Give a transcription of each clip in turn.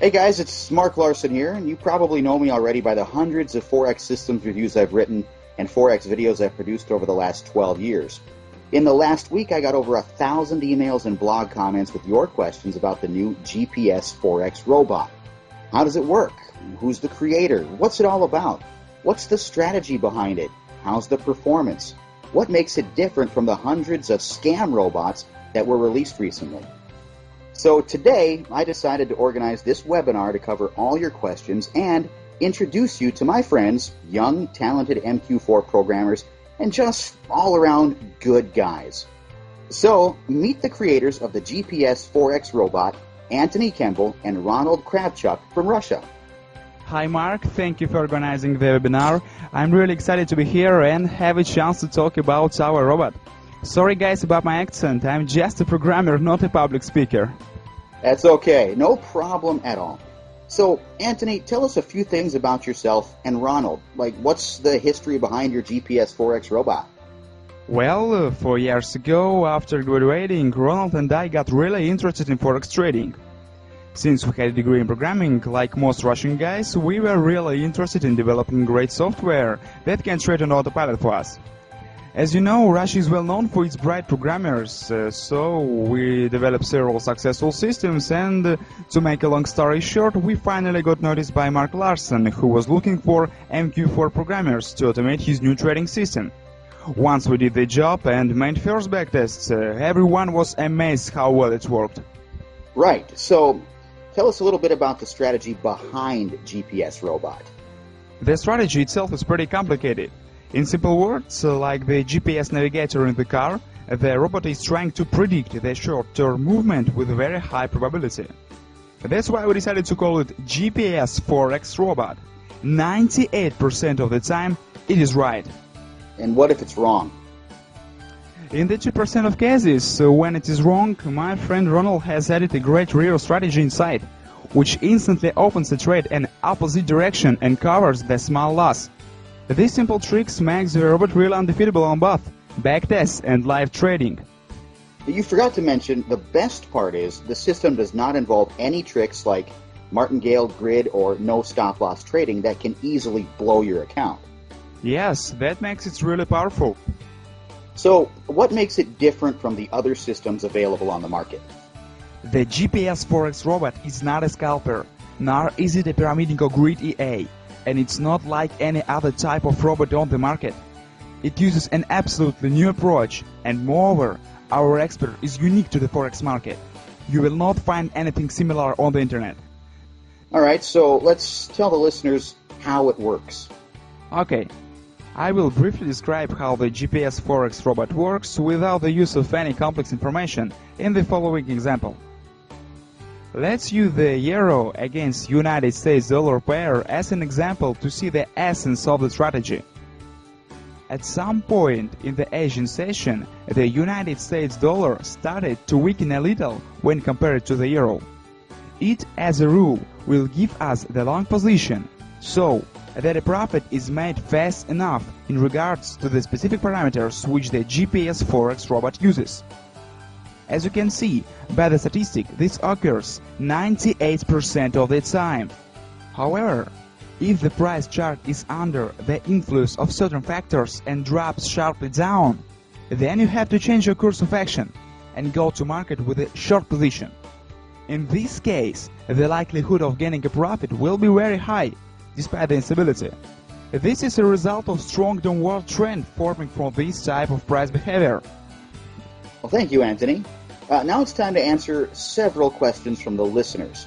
Hey guys, it's Mark Larson here, and you probably know me already by the hundreds of Forex systems reviews I've written and Forex videos I've produced over the last 12 years. In the last week, I got over 1,000 emails and blog comments with your questions about the new GPS Forex Robot. How does it work? Who's the creator? What's it all about? What's the strategy behind it? How's the performance? What makes it different from the hundreds of scam robots that were released recently? So today, I decided to organize this webinar to cover all your questions and introduce you to my friends, young, talented MQ4 programmers, and just all-around good guys. So, meet the creators of the GPS Forex Robot, Anthony Kemble and Ronald Kravchuk from Russia. Hi Mark, thank you for organizing the webinar. I'm really excited to be here and have a chance to talk about our robot. Sorry guys about my accent, I'm just a programmer, not a public speaker. That's okay, no problem at all. So, Anthony, tell us a few things about yourself and Ronald. Like, what's the history behind your GPS Forex robot? Well, 4 years ago, after graduating, Ronald and I got really interested in Forex trading. Since we had a degree in programming, like most Russian guys, we were really interested in developing great software that can trade on autopilot for us. As you know, Russia is well known for its bright programmers, so we developed several successful systems, and to make a long story short, we finally got noticed by Mark Larson, who was looking for MQ4 programmers to automate his new trading system. Once we did the job and made first backtests, everyone was amazed how well it worked. Right, so tell us a little bit about the strategy behind GPS Robot. The strategy itself is pretty complicated. In simple words, like the GPS navigator in the car, the robot is trying to predict the short-term movement with very high probability. That's why we decided to call it GPS Forex Robot. 98% of the time, it is right. And what if it's wrong? In the 2% of cases, when it is wrong, my friend Ronald has added a great real strategy inside, which instantly opens the trade in opposite direction and covers the small loss. These simple tricks make the robot really undefeatable on both backtests and live trading. You forgot to mention, the best part is the system does not involve any tricks like martingale, grid, or no stop-loss trading that can easily blow your account. Yes, that makes it really powerful. So, what makes it different from the other systems available on the market? The GPS Forex Robot is not a scalper, nor is it a pyramiding or grid EA. And it's not like any other type of robot on the market. It uses an absolutely new approach, and moreover, our expert is unique to the Forex market. You will not find anything similar on the internet. Alright, so let's tell the listeners how it works. Okay, I will briefly describe how the GPS Forex Robot works without the use of any complex information in the following example. Let's use the euro against United States dollar pair as an example to see the essence of the strategy. At some point in the Asian session, the United States dollar started to weaken a little when compared to the euro. It, as a rule, will give us the long position, so that a profit is made fast enough in regards to the specific parameters which the GPS Forex Robot uses. As you can see by the statistic, this occurs 98% of the time. However, if the price chart is under the influence of certain factors and drops sharply down, then you have to change your course of action and go to market with a short position. In this case, the likelihood of gaining a profit will be very high, despite the instability. This is a result of strong downward trend forming from this type of price behavior. Well, thank you, Anthony. Now it's time to answer several questions from the listeners.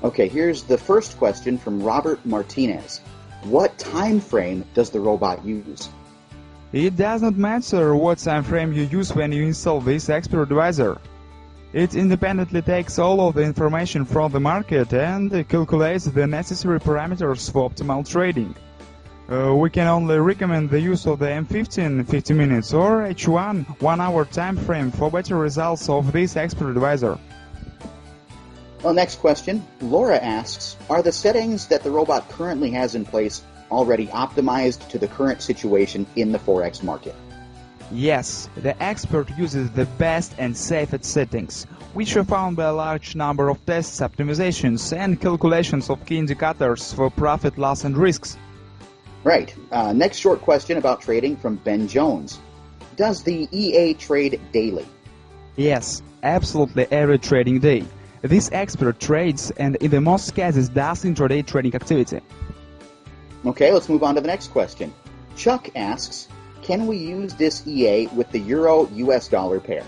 Okay, here's the first question from Robert Martinez. What time frame does the robot use? It does not matter what time frame you use when you install this expert advisor. It independently takes all of the information from the market and calculates the necessary parameters for optimal trading. We can only recommend the use of the M15 50 minutes or H1 1 hour time frame for better results of this expert advisor. Well, next question. Laura asks, are the settings that the robot currently has in place already optimized to the current situation in the Forex market? Yes, the expert uses the best and safest settings, which are found by a large number of tests, optimizations, and calculations of key indicators for profit, loss, and risks. Right. Next short question about trading from Ben Jones. Does the EA trade daily? Yes, absolutely every trading day. This expert trades and in the most cases does intraday trading activity. Okay, let's move on to the next question. Chuck asks, can we use this EA with the Euro-US dollar pair?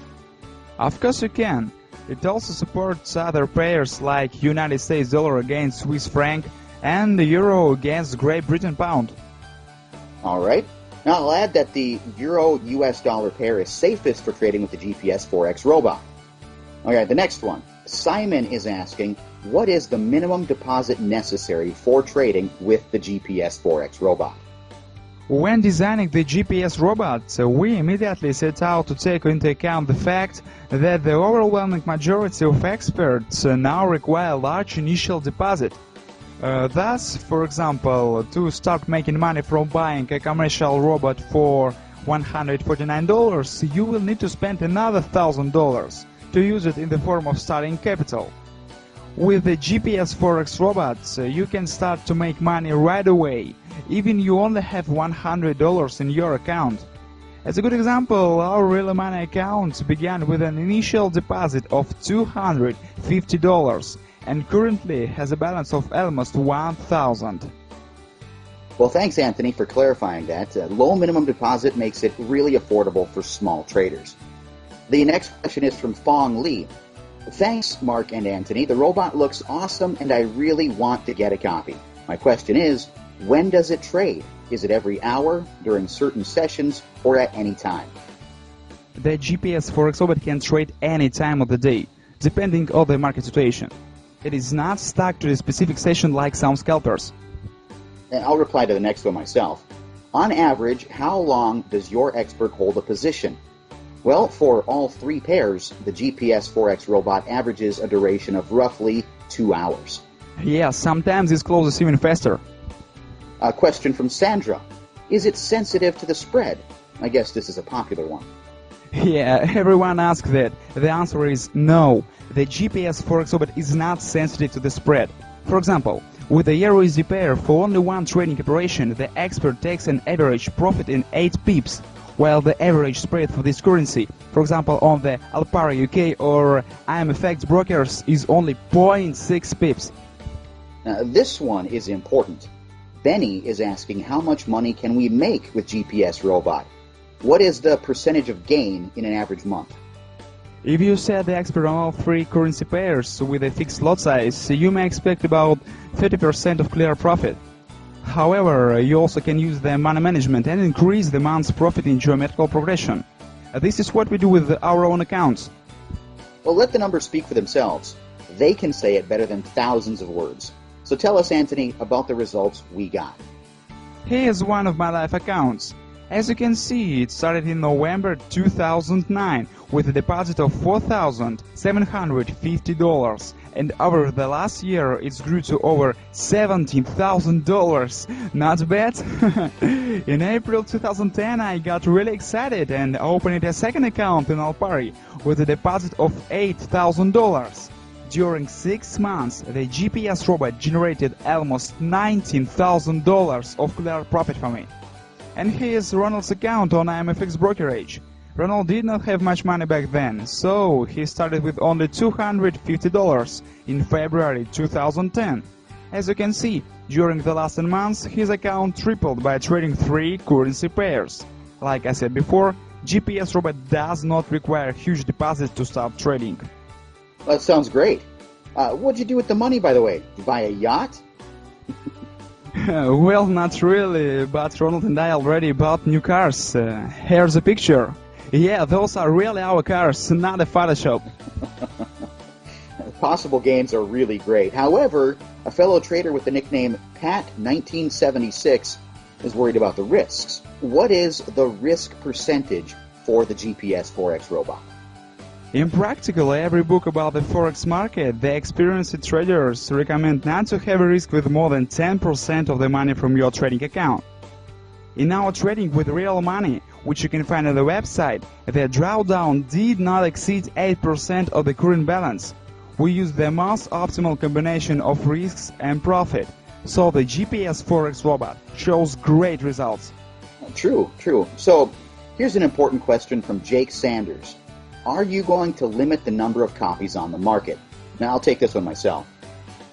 Of course you can. It also supports other pairs like United States dollar against Swiss franc and the euro against Great Britain pound. All right. Now I'll add that the Euro-US dollar pair is safest for trading with the GPS Forex Robot. All right, the next one. Simon is asking, what is the minimum deposit necessary for trading with the GPS Forex Robot? When designing the GPS robot, we immediately set out to take into account the fact that the overwhelming majority of experts now require a large initial deposit. Thus, for example, to start making money from buying a commercial robot for $149, you will need to spend another $1,000 to use it in the form of starting capital. With the GPS Forex Robot, you can start to make money right away, even you only have $100 in your account. As a good example, our Real Money account began with an initial deposit of $250 and currently has a balance of almost $1,000. Well, thanks, Anthony, for clarifying that. Low minimum deposit makes it really affordable for small traders. The next question is from Fong Lee. Thanks, Mark and Anthony. The robot looks awesome and I really want to get a copy. My question is, when does it trade? Is it every hour, during certain sessions, or at any time? The GPS Forex Robot can trade any time of the day, depending on the market situation. It is not stuck to a specific session like some scalpers. I'll reply to the next one myself. On average, how long does your expert hold a position? Well, for all three pairs, the GPS Forex Robot averages a duration of roughly 2 hours. Yeah, sometimes it closes even faster. A question from Sandra. Is it sensitive to the spread? I guess this is a popular one. Yeah, everyone asks that. The answer is no. The GPS Forex Robot is not sensitive to the spread. For example, with the EURUSD pair for only one trading operation, the expert takes an average profit in 8 pips, while the average spread for this currency, for example on the Alpari UK or IMFX brokers, is only 0.6 pips. Now, this one is important. Benny is asking how much money can we make with GPS Robot? What is the percentage of gain in an average month? If you set the expert on all three currency pairs with a fixed lot size, you may expect about 30% of clear profit. However, you also can use the money management and increase the month's profit in geometrical progression. This is what we do with our own accounts. Well, let the numbers speak for themselves. They can say it better than thousands of words. So tell us, Anthony, about the results we got. Here's one of my live accounts. As you can see, it started in November 2009 with a deposit of $4,750, and over the last year it grew to over $17,000. Not bad? In April 2010 I got really excited and opened a second account in Alpari with a deposit of $8,000. During 6 months, the GPS robot generated almost $19,000 of clear profit for me. And here's Ronald's account on IMFX brokerage. Ronald did not have much money back then, so he started with only $250 in February 2010. As you can see, during the last 10 months, his account tripled by trading 3 currency pairs. Like I said before, GPS robot does not require huge deposits to start trading. That sounds great. What'd you do with the money, by the way? Buy a yacht? Well, not really, but Ronald and I already bought new cars. Here's a picture. Yeah, those are really our cars, not a Photoshop. Possible gains are really great. However, a fellow trader with the nickname Pat1976 is worried about the risks. What is the risk percentage for the GPS Forex Robot? In practically every book about the Forex market, the experienced traders recommend not to have a risk with more than 10% of the money from your trading account. In our trading with real money, which you can find on the website, the drawdown did not exceed 8% of the current balance. We used the most optimal combination of risks and profit, so the GPS Forex Robot shows great results. True. So, here's an important question from Jake Sanders. Are you going to limit the number of copies on the market? Now, I'll take this one myself.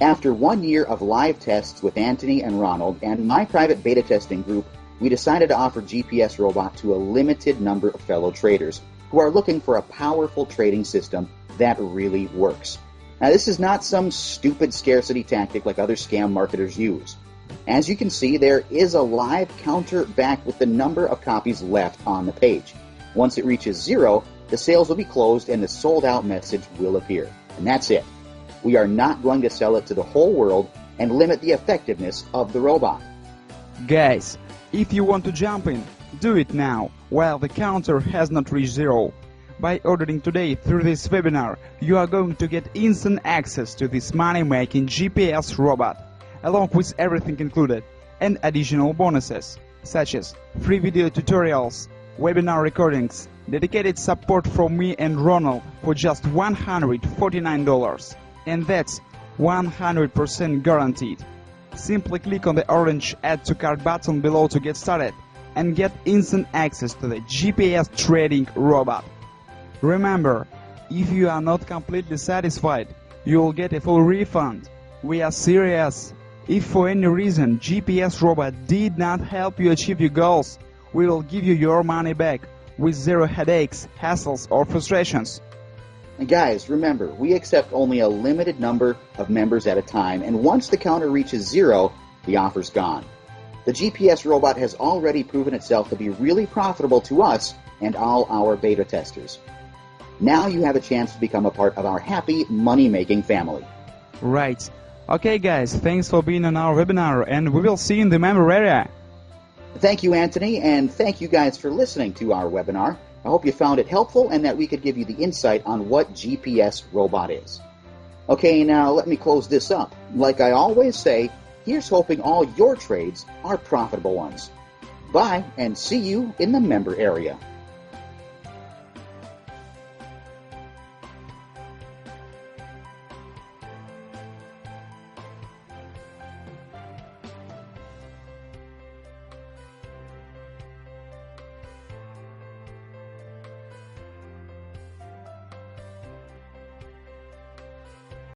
After 1 year of live tests with Anthony and Ronald and my private beta testing group, we decided to offer GPS Robot to a limited number of fellow traders who are looking for a powerful trading system that really works. Now, this is not some stupid scarcity tactic like other scam marketers use. As you can see, there is a live counter back with the number of copies left on the page. Once it reaches 0, the sales will be closed and the sold out message will appear. And that's it. We are not going to sell it to the whole world and limit the effectiveness of the robot. Guys, if you want to jump in, do it now, while the counter has not reached 0. By ordering today through this webinar, you are going to get instant access to this money-making GPS robot, along with everything included, and additional bonuses, such as free video tutorials, webinar recordings, dedicated support from me and Ronald for just $149. And that's 100% guaranteed. Simply click on the orange Add to Cart button below to get started and get instant access to the GPS trading robot. Remember, if you are not completely satisfied, you will get a full refund. We are serious. If for any reason GPS robot did not help you achieve your goals, we will give you your money back with zero headaches, hassles, or frustrations. And guys, remember, we accept only a limited number of members at a time, and once the counter reaches 0, the offer's gone. The GPS robot has already proven itself to be really profitable to us and all our beta testers. Now you have a chance to become a part of our happy money-making family. Right. Okay guys, thanks for being on our webinar, and we will see you in the member area. Thank you, Anthony, and thank you guys for listening to our webinar. I hope you found it helpful and that we could give you the insight on what GPS Robot is. Okay, now let me close this up. Like I always say, here's hoping all your trades are profitable ones. Bye, and see you in the member area.